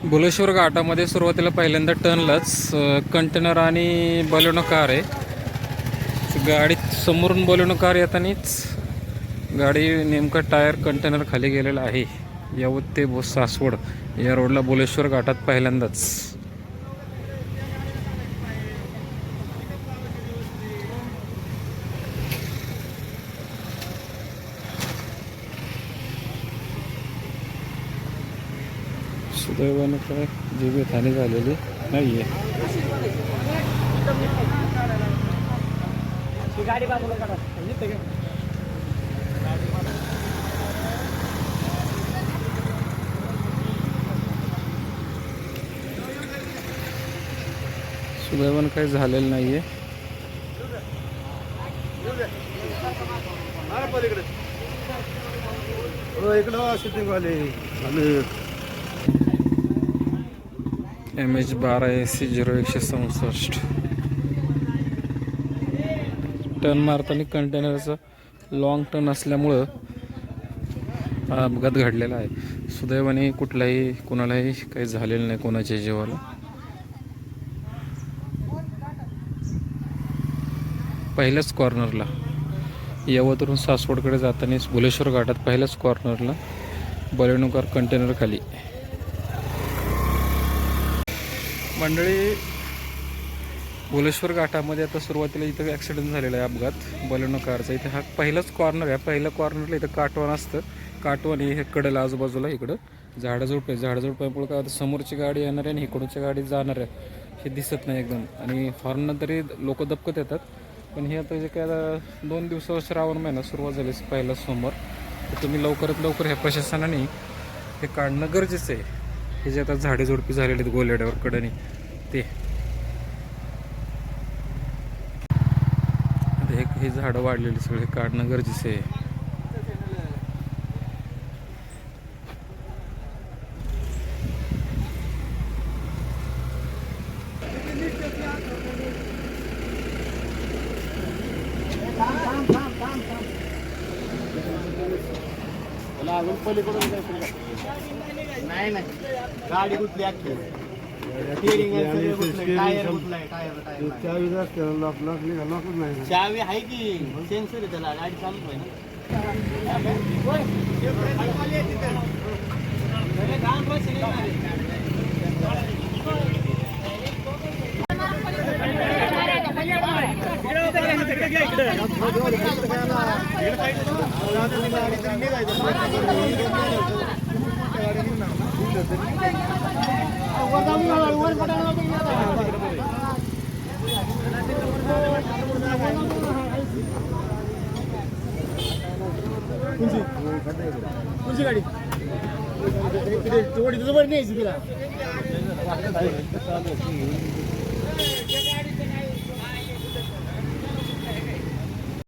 भुलेश्वर घाटामध्ये सुरुवातीला पहिल्यांदा टर्नलाच कंटेनर आणि बलेनो कार आहे. गाडीत समोरून बलेनो कार येतानीच गाडी नेमका टायर कंटेनर खाली गेलेला आहे. यवत ते सासवड या रोडला भुलेश्वर घाटात पहिल्यांदाच. सुदैवानं काय जीवितहानी झालेली नाही आहे. सुदैवानं काही झालेलं नाही आहे. MH12AC 0167 टर्न मारताना कंटेनरचं लॉंग टर्न असल्यामुळं हा अपघात घडलेला आहे. सुदैवाने कोणालाही काही झालेलं नाही कोणाच्या जीवाला. पहिल्याच कॉर्नरला यवतवरून सासवडकडे जाताना भुलेश्वर घाटात पहिल्याच कॉर्नरला बलेनो कार कंटेनर खाली. मंडळी, भुलेश्वर घाटामध्ये आता सुरुवातीला इथं ॲक्सिडेंट झालेला आहे अपघात बलेनो कारचा. इथे हा पहिलाच कॉर्नर आहे. पहिल्या कॉर्नरला इथं काटवण असतं. काटवण हे कडेला आजूबाजूला इकडं झाडझुडपं आहे. झाडझुडपामुळे काय होतं, समोरची गाडी येणार आहे आणि इकडच्या गाडी जाणार आहे हे दिसत नाही एकदम. आणि हॉर्न तरी लोक दबकत येतात. पण हे आता जे काय 2 दिवसावर श्रावण महिना सुरुवात झाली पहिला सोमवार, तर तुम्ही लवकरात लवकर ह्या प्रशासनाने हे काढणं गरजेचं आहे. हे जे आता झाडे झुडपी झालेले आहेत गोलेड्यावर कडेने ते हे झाडं वाढलेली सगळे काढणं गरजेचं आहे. नाही नाही, गाडी कुठली अख्खी चावी आहे की सेन्सर आहे त्याला, गाडी चालूच आहे कोणची गाडी तेवढी तुझं बरं न्यायची तिला.